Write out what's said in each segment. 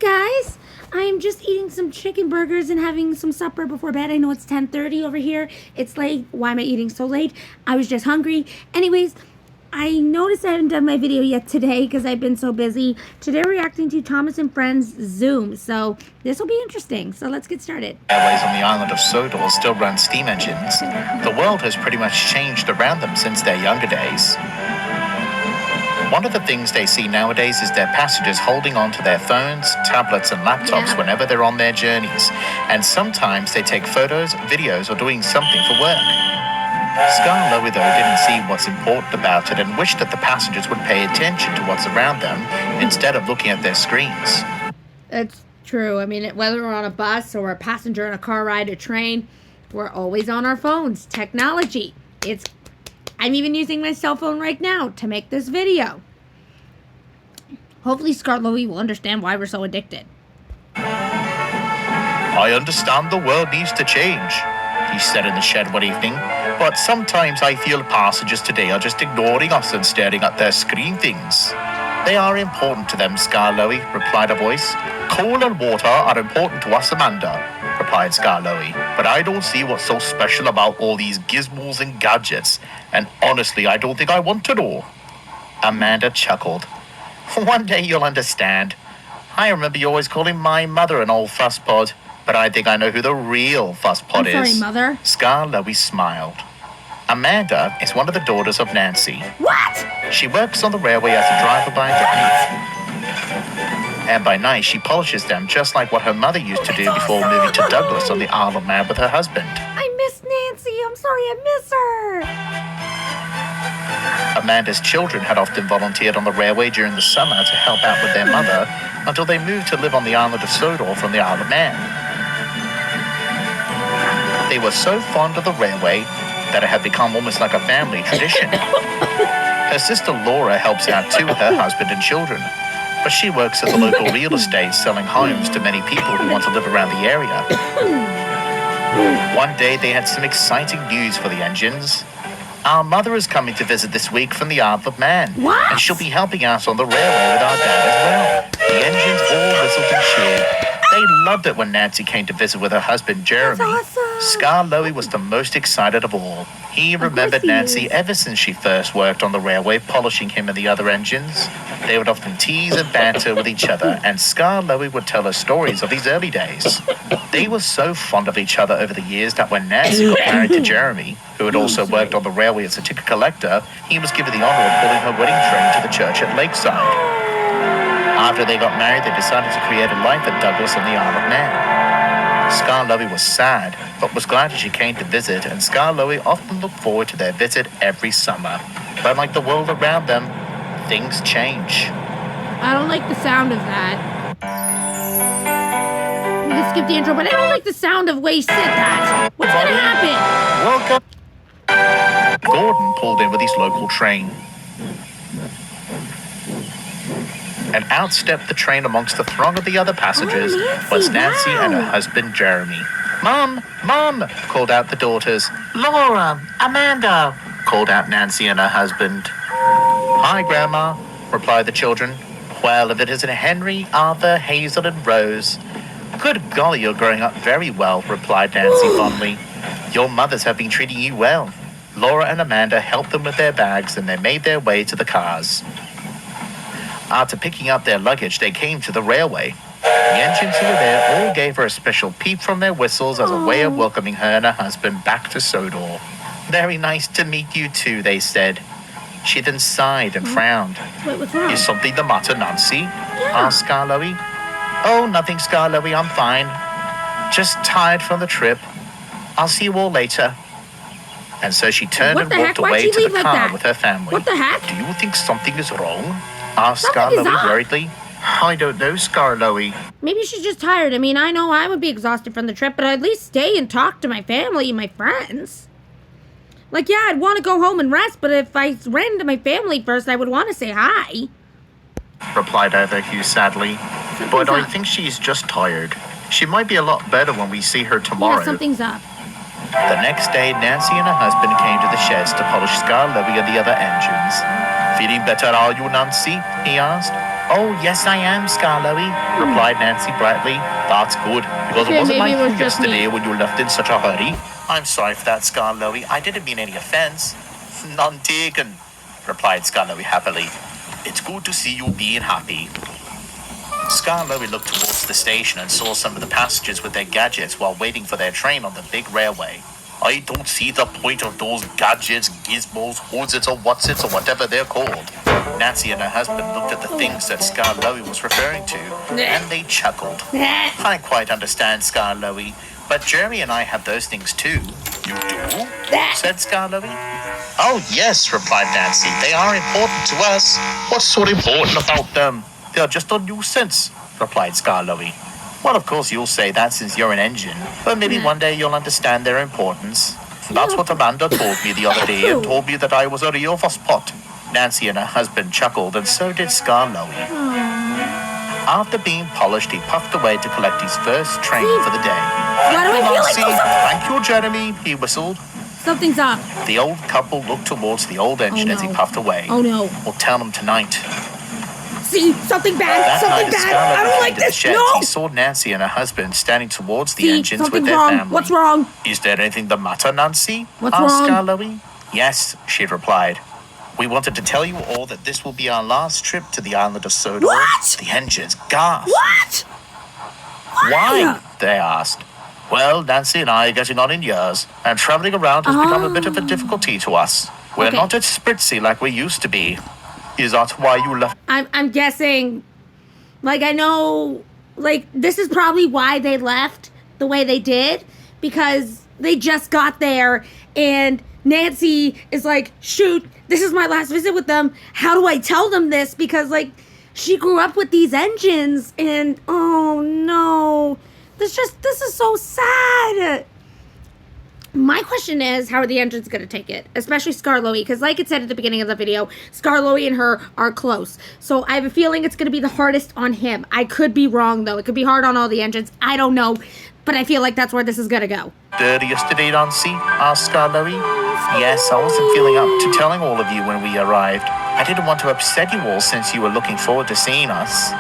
guys. I'm just eating some chicken burgers and having some supper before bed. I know it's 10:30 over here. It's late. Why am I eating so late? I was just hungry. Anyways, I noticed I haven't done my video yet today because I've been so busy. Today we're reacting to Thomas and Friends Zoom. So this will be interesting. So let's get started. Airways on the island of Sodor still run steam engines. The world has pretty much changed around them since their younger days. One of the things they see nowadays is their passengers holding on to their phones, tablets, and laptops whenever they're on their journeys. And sometimes they take photos, videos, or doing something for work. Skarloey, though, didn't see what's important about it and wished that the passengers would pay attention to what's around them instead of looking at their screens. It's true. I mean, whether we're on a bus or a passenger in a car ride, a train, we're always on our phones. Technology. I'm even using my cell phone right now to make this video. Hopefully Skarloey will understand why we're so addicted. I understand the world needs to change, he said in the shed one evening, but sometimes I feel passengers today are just ignoring us and staring at their screen things. They are important to them, Skarloey, replied a voice. Coal and water are important to us, Amanda, replied Skarloey, but I don't see what's so special about all these gizmos and gadgets, and honestly, I don't think I want to know. Amanda chuckled. One day you'll understand. I remember you always calling my mother an old fusspod, but I think I know who the real fusspod is. I'm sorry, Mother. Skarloey smiled. Amanda is one of the daughters of Nancy. What? She works on the railway as a driver by day. And by night, she polishes them just like what her mother used to do before moving to Douglas on the Isle of Man with her husband. I miss Nancy. I'm sorry, I miss her. Amanda's children had often volunteered on the railway during the summer to help out with their mother until they moved to live on the island of Sodor from the Isle of Man. They were so fond of the railway that it had become almost like a family tradition. Her sister Laura helps out too with her husband and children, but she works at the local real estate selling homes to many people who want to live around the area. One day they had some exciting news for the engines. Our mother is coming to visit this week from the Isle of Man. What? And she'll be helping us on the railway with our dad as well. The engines all whistled and cheered. They loved it when Nancy came to visit with her husband, Jeremy. That's awesome. Skarloey was the most excited of all. He remembered Nancy ever since she first worked on the railway, polishing him and the other engines. They would often tease and banter with each other, and Skarloey would tell her stories of these early days. They were so fond of each other over the years that when Nancy got married to Jeremy, who had also worked on the railway as a ticket collector, he was given the honor of pulling her wedding train to the church at Lakeside. After they got married, they decided to create a life at Douglas on the Isle of Man. Skarloey was sad, but was glad that she came to visit, and Skarloey often looked forward to their visit every summer. But like the world around them, things change. I don't like the sound of that. We can skip the intro, but I don't like the sound of way he said that. What's gonna happen? Welcome. Gordon pulled in with his local train. And out stepped the train amongst the throng of the other passengers was Nancy and her husband, Jeremy. Mom! Mom! Called out the daughters. Laura! Amanda! Called out Nancy and her husband. Hi, Grandma, replied the children. Well, if it isn't Henry, Arthur, Hazel, and Rose. Good golly, you're growing up very well, replied Nancy fondly. Your mothers have been treating you well. Laura and Amanda helped them with their bags, and they made their way to the cars. After picking up their luggage, they came to the railway. The engines who were there all gave her a special peep from their whistles as a way of welcoming her and her husband back to Sodor. Very nice to meet you too, they said. She then sighed and frowned. Wait, what's wrong? Is something the matter, Nancy? Asked Skarloey. Oh, nothing, Skarloey, I'm fine. Just tired from the trip. I'll see you all later. And so she turned and walked away to the car with her family. What the heck? Do you think something is wrong? Asked Skarloey worriedly. I don't know, Skarloey. Maybe she's just tired. I mean, I know I would be exhausted from the trip, but I'd at least stay and talk to my family and my friends. Like, yeah, I'd want to go home and rest, but if I ran into my family first, I would want to say hi. Replied Arthur Hughes sadly. But I think she's just tired. She might be a lot better when we see her tomorrow. Yeah, something's up. The next day, Nancy and her husband came to the sheds to polish Skarloey and the other engines. Feeling better, are you, Nancy? He asked. Oh, yes, I am, Skarloey, replied Nancy brightly. That's good, because Okay, it wasn't maybe like it was you just me. yesterday when you left in such a hurry. I'm sorry for that, Skarloey. I didn't mean any offense. None taken, replied Skarloey happily. It's good to see you being happy. Skarloey looked towards the station and saw some of the passengers with their gadgets while waiting for their train on the big railway. I don't see the point of those gadgets, gizmos, horsets, or whatsits, or whatever they're called. Nancy and her husband looked at the things that Skarloey was referring to, and they chuckled. I quite understand, Skarloey, but Jeremy and I have those things too. You do? Said Skarloey. Oh, yes, replied Nancy. They are important to us. What's so important about them? They're just a nuisance, replied Skarloey. Well, of course you'll say that since you're an engine, but maybe one day you'll understand their importance. That's what Amanda told me the other day and told me that I was a real spot. Nancy and her husband chuckled, and so did Skarloey. After being polished, he puffed away to collect his first train for the day. Why do I feel like Nancy, thank you, Jeremy, he whistled. Something's up. The old couple looked towards the old engine as he puffed away. Oh no. We'll tell him tonight. See, something bad, That something night, as bad. Skarloey I don't came like to the this. sheds, No. he saw Nancy and her husband standing towards the See, engines with something's their wrong. family. What's wrong? Is there anything the matter, Nancy? What's asked wrong? Skarloey. Yes, she replied. We wanted to tell you all that this will be our last trip to the island of Sodor. What? The engines gasped. What? Why? They asked. Well, Nancy and I are getting on in years, and traveling around has become a bit of a difficulty to us. We're Okay. not as spritzy like we used to be. Is that why you left? I'm guessing, like, I know, like, this is probably why they left the way they did, because they just got there, and Nancy is like, shoot, this is my last visit with them. How do I tell them this? Because, like, she grew up with these engines, and, oh, no. This is so sad. My question is, how are the engines going to take it? Especially Skarloey, because like it said at the beginning of the video, Skarloey and her are close. So I have a feeling it's going to be the hardest on him. I could be wrong, though. It could be hard on all the engines. I don't know. But I feel like that's where this is going to go. Dirty yesterday, Nancy? asked Skarloey. Yes, I wasn't feeling up to telling all of you when we arrived. I didn't want to upset you all since you were looking forward to seeing us.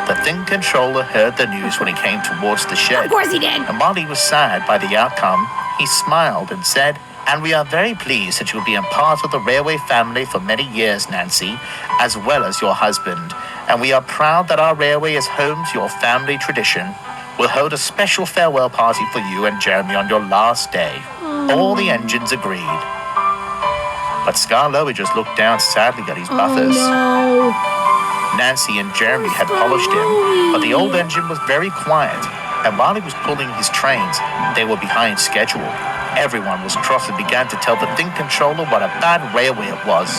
The Thing Controller heard the news when he came towards the shed. Of course he did. And while he was sad by the outcome, he smiled and said, And we are very pleased that you'll be a part of the railway family for many years, Nancy, as well as your husband. And we are proud that our railway is home to your family tradition. We'll hold a special farewell party for you and Jeremy on your last day. All the engines agreed. But Skarloey just looked down sadly at his buffers. Oh, no. Nancy and Jeremy had polished him, but the old engine was very quiet, and while he was pulling his trains, they were behind schedule. Everyone was cross and began to tell the Thing Controller what a bad railway it was.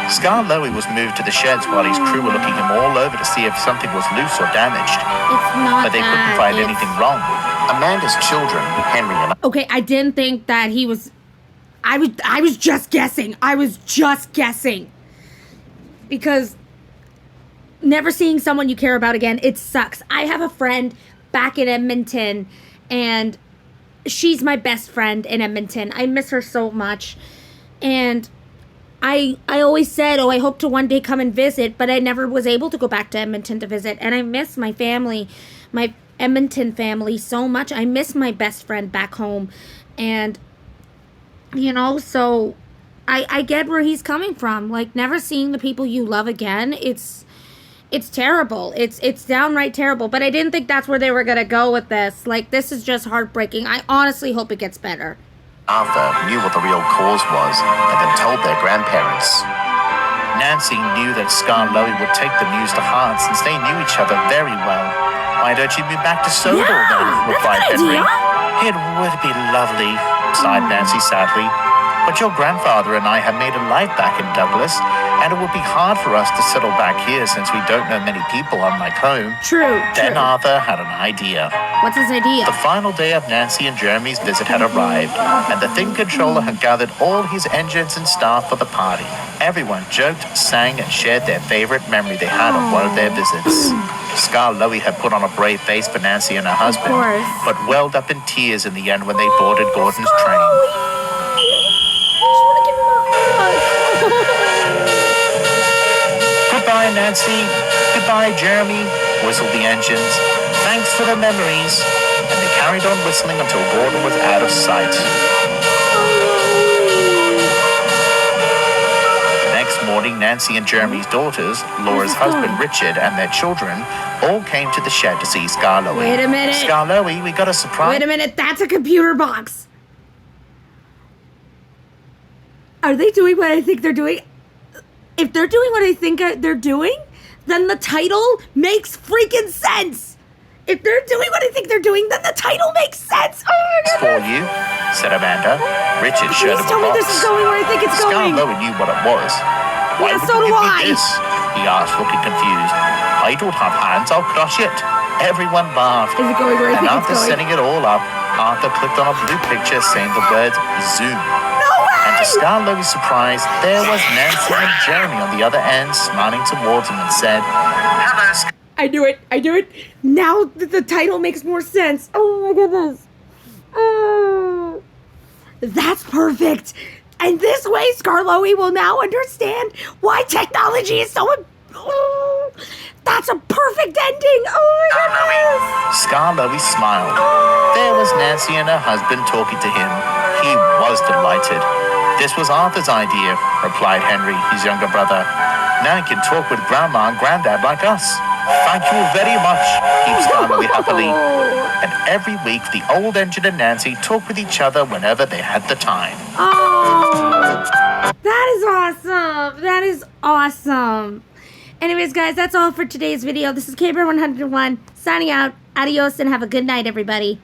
Skarloey was moved to the sheds while his crew were looking him all over to see if something was loose or damaged, It's not but they that. couldn't find It's- anything wrong. Amanda's children, Henry and Okay, I didn't think that he was... I was just guessing. I was just guessing. Because never seeing someone you care about again, it sucks. I have a friend back in Edmonton, and she's my best friend in Edmonton. I miss her so much. And I always said, oh, I hope to one day come and visit, but I never was able to go back to Edmonton to visit. And I miss my family, my Edmonton family so much. I miss my best friend back home. And, you know, so I get where he's coming from. Like, never seeing the people you love again, it's terrible. It's downright terrible. But I didn't think that's where they were going to go with this. Like, this is just heartbreaking. I honestly hope it gets better. Arthur knew what the real cause was and then told their grandparents. Nancy knew that Skarloey would take the news to heart since they knew each other very well. Why don't you move back to Sodor then? Replied that's a good Henry. idea. It would be lovely, sighed Nancy sadly. But your grandfather and I have made a life back in Douglas, and it would be hard for us to settle back here since we don't know many people unlike home. True. Then Arthur had an idea. What's his idea? The final day of Nancy and Jeremy's visit had arrived, and the Thing Controller had gathered all his engines and staff for the party. Everyone joked, sang, and shared their favorite memory they had on one of their visits. Skarloey had put on a brave face for Nancy and her husband, course. but welled up in tears in the end when they boarded Gordon's train. Goodbye, Nancy. Goodbye, Jeremy, whistled the engines. Thanks for the memories. And they carried on whistling until Gordon was out of sight. The next morning, Nancy and Jeremy's daughters, Laura's husband Richard, and their children all came to the shed to see Skarloey. Wait a minute. Skarloey, we got a surprise. Wait a minute, that's a computer box. Are they doing what I think they're doing? If they're doing what I think they're doing, then the title makes freaking sense. If they're doing what I think they're doing, then the title makes sense. Oh my For goodness. you, said Amanda. Richard showed Please him tell the me box. this is going where I think it's going. Skarloey knew what it was. Why Yeah, would so you do give I. me this? He asked, looking confused. I don't have hands, I'll crush it. Everyone laughed. Is it going where I And think after it's going? setting it all up, Arthur clicked on a blue picture saying the words Zoom. No And to way! Skarloey's surprise, there was Nancy and Jeremy on the other end, smiling towards him and said, Hello, I knew it. Now that the title makes more sense. Oh my goodness. Oh. That's perfect. And this way, Skarloey will now understand why technology is so... Oh, that's a perfect ending. Oh my goodness. Skarloey smiled. There was Nancy and her husband talking to him. He was delighted. This was Arthur's idea, replied Henry, his younger brother. Now he can talk with Grandma and Granddad like us. Thank you very much, keeps Skarloey happily. And every week, the old engine and Nancy talked with each other whenever they had the time. Oh, that is awesome. That is awesome. Anyways, guys, that's all for today's video. This is Caber 101 signing out. Adios and have a good night, everybody.